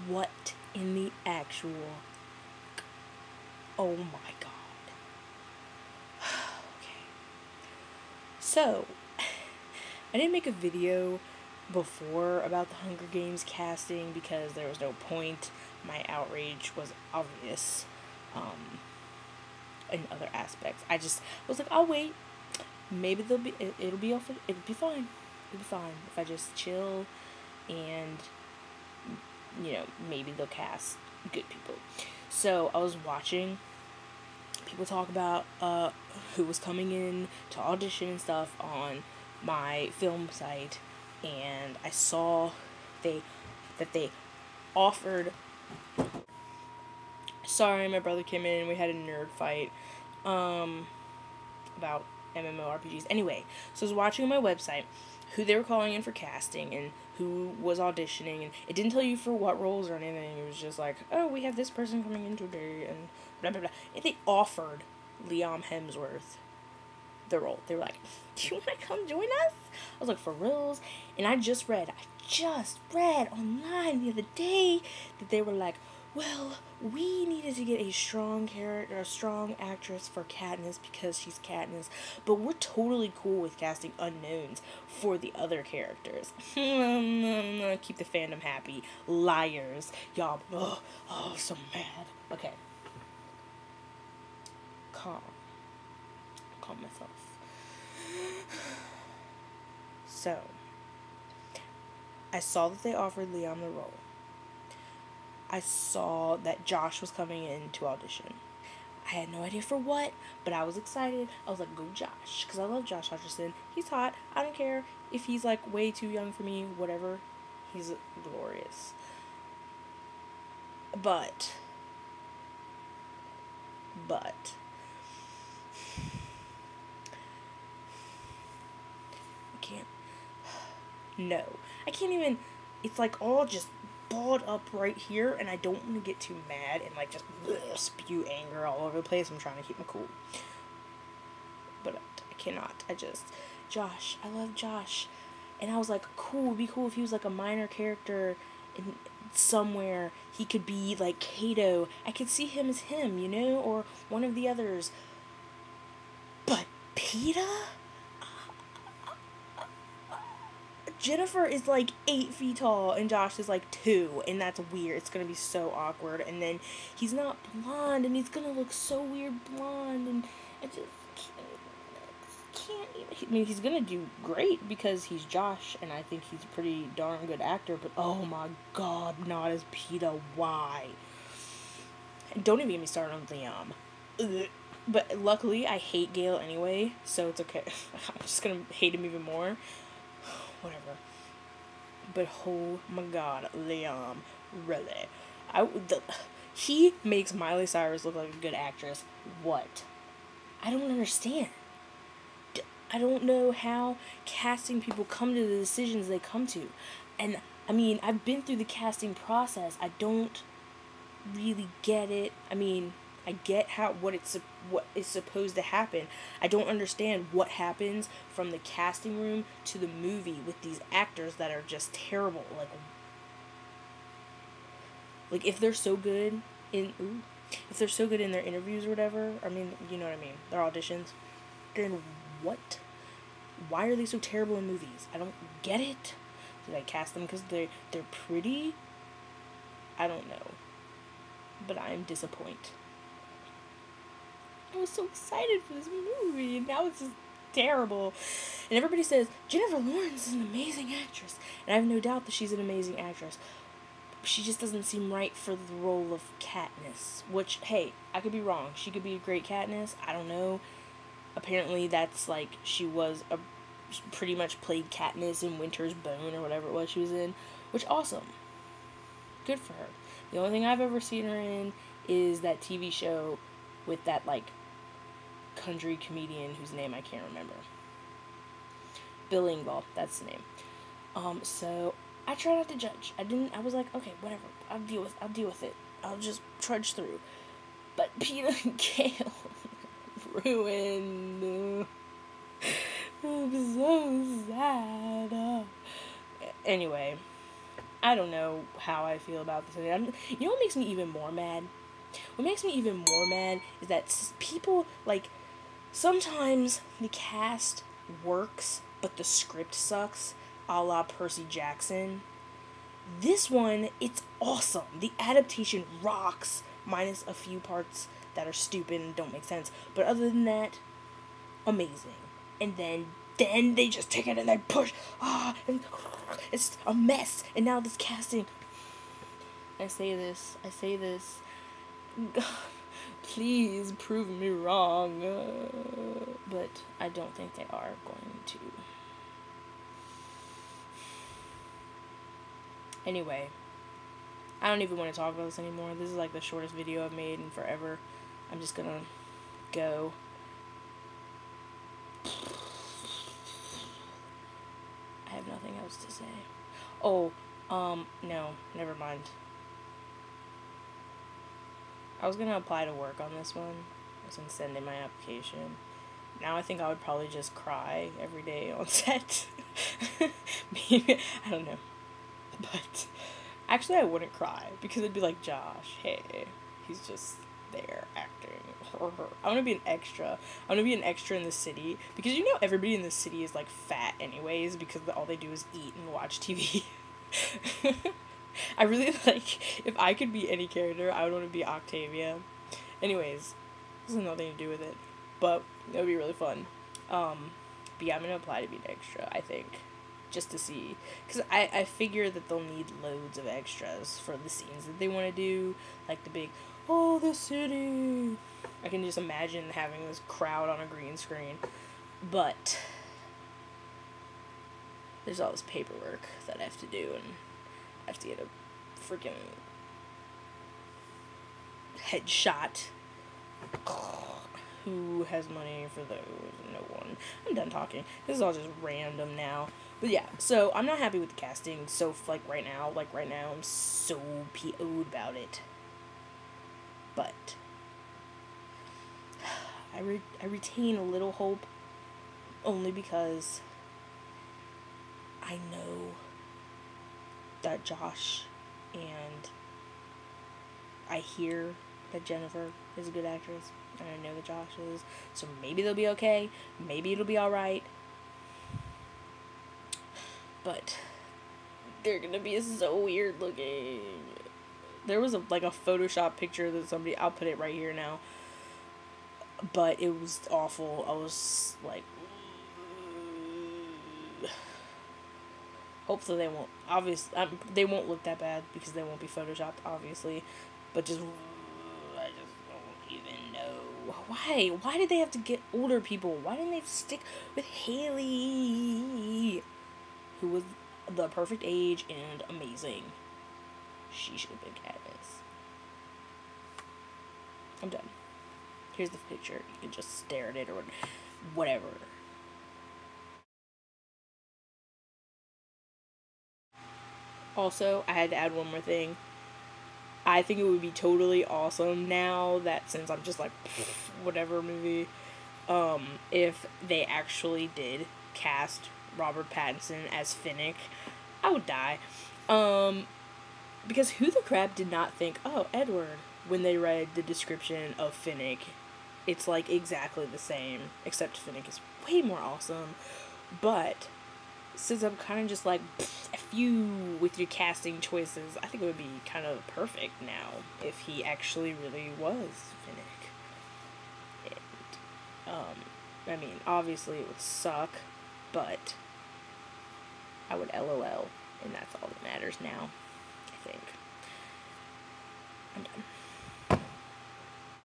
what in the actual... Oh my god. Okay. So, I didn't make a video before about the Hunger Games casting because there was no point. My outrage was obvious in other aspects. I was like, I'll wait. Maybe it'll be fine. It'll be fine if I just chill and, you know, maybe they'll cast good people. So I was watching people talk about who was coming in to audition and stuff on my film site, and I saw that they offered... Sorry, my brother came in and we had a nerd fight about MMORPGs. Anyway, so I was watching on my website who they were calling in for casting and who was auditioning, and it didn't tell you for what roles or anything. It was just like, oh, we have this person coming in today, and blah blah blah. And they offered Liam Hemsworth the role. They were like, do you want to come join us? I was like, for reals? And I just read online the other day that they were like, well, we needed to get a strong character, a strong actress for Katniss because she's Katniss, but we're totally cool with casting unknowns for the other characters. Keep the fandom happy. Liars. Y'all, so mad. Okay. Calm myself. So, I saw that they offered Liam the role. I saw that Josh was coming in to audition. I had no idea for what, but I was excited. I was like, go Josh, because I love Josh Hutcherson. He's hot. I don't care if he's like way too young for me, whatever. He's glorious. But I can't even, it's like all just balled up right here, and I don't want to get too mad and like just spew anger all over the place. I'm trying to keep my cool, but I cannot. Josh, I love Josh, and I was like, cool, it'd be cool if he was like a minor character in somewhere. He could be like Kato. I could see him as him, you know, or one of the others. But Peeta? Jennifer is like 8 feet tall and Josh is like 2, and that's weird. It's gonna be so awkward. And then he's not blonde, and he's gonna look so weird blonde, and I just can't even. I mean, he's gonna do great because he's Josh, and I think he's a pretty darn good actor. But oh my god, not as Peeta. Why? And don't even get me started on Liam. Ugh. But luckily, I hate Gale anyway, so it's okay. I'm just gonna hate him even more. Whatever. But oh my god, Liam, really? He makes Miley Cyrus look like a good actress. What? I don't understand. I don't know how casting people come to the decisions they come to. And, I mean, I've been through the casting process. I don't really get it. I mean, I get what is supposed to happen. I don't understand what happens from the casting room to the movie with these actors that are just terrible. Like if they're so good in their interviews or whatever, I mean, you know what I mean, their auditions, then what? Why are they so terrible in movies? I don't get it. Did I cast them because they're pretty? I don't know. But I'm disappointed. I was so excited for this movie, and now it's just terrible. And everybody says, Jennifer Lawrence is an amazing actress. And I have no doubt that she's an amazing actress. She just doesn't seem right for the role of Katniss. Which, hey, I could be wrong. She could be a great Katniss. I don't know. Apparently that's like, she pretty much played Katniss in Winter's Bone or whatever it was she was in. Which, awesome. Good for her. The only thing I've ever seen her in is that TV show with that, like, country comedian whose name I can't remember. Bill Engvall, that's the name. So I try not to judge. I was like, okay, whatever. I'll deal with it. I'll just trudge through. But Peeta and Gale ruined. I'm so sad. Anyway, I don't know how I feel about this. You know what makes me even more mad? What makes me even more mad is that people, like, sometimes the cast works, but the script sucks, a la Percy Jackson. This one, it's awesome. The adaptation rocks, minus a few parts that are stupid and don't make sense. But other than that, amazing. And then they just take it and they push, and it's a mess. And now this casting, I say this, please prove me wrong, but I don't think they are going to. Anyway, I don't even want to talk about this anymore. This is like the shortest video I've made in forever. I'm just gonna go. I have nothing else to say. Oh, no, never mind. I was gonna apply to work on this one. I was gonna send in my application. Now I think I would probably just cry every day on set. Maybe, I don't know. But actually I wouldn't cry, because it'd be like, Josh, hey, he's just there acting. I want to be an extra. I want to be an extra in the city, because you know everybody in the city is like fat anyways, because all they do is eat and watch TV. I really like, if I could be any character, I would want to be Octavia. Anyways, this has nothing to do with it, but it would be really fun. But yeah, I'm gonna apply to be an extra, I think, just to see, because I figure that they'll need loads of extras for the scenes that they want to do, like the big, oh, the city. I can just imagine having this crowd on a green screen, but there's all this paperwork that I have to do, and I have to get a freaking headshot. Who has money for those? No one. I'm done talking. This is all just random now. But yeah, so I'm not happy with the casting. So right now, I'm so PO'd about it. But I retain a little hope, only because I know that Josh, and I hear that Jennifer is a good actress, and I know that Josh is, so maybe they'll be okay, maybe it'll be alright, but they're gonna be so weird looking. There was a Photoshop picture that somebody, I'll put it right here now, but it was awful. I was like, hopefully they won't, they won't look that bad, because they won't be photoshopped, obviously, but just, I just don't even know. Why did they have to get older people? Why didn't they stick with Haley, who was the perfect age and amazing? She should have been Katniss. I'm done. Here's the picture. You can just stare at it or whatever. Also, I had to add one more thing. I think it would be totally awesome now that, since I'm just like, whatever movie, if they actually did cast Robert Pattinson as Finnick. I would die. Because who the crap did not think, oh, Edward, when they read the description of Finnick? It's like exactly the same, except Finnick is way more awesome. But since I'm kind of just like, F you with your casting choices, I think it would be kind of perfect now if he actually really was Finnick. And, I mean, obviously it would suck, but I would LOL, and that's all that matters now, I think. I'm done.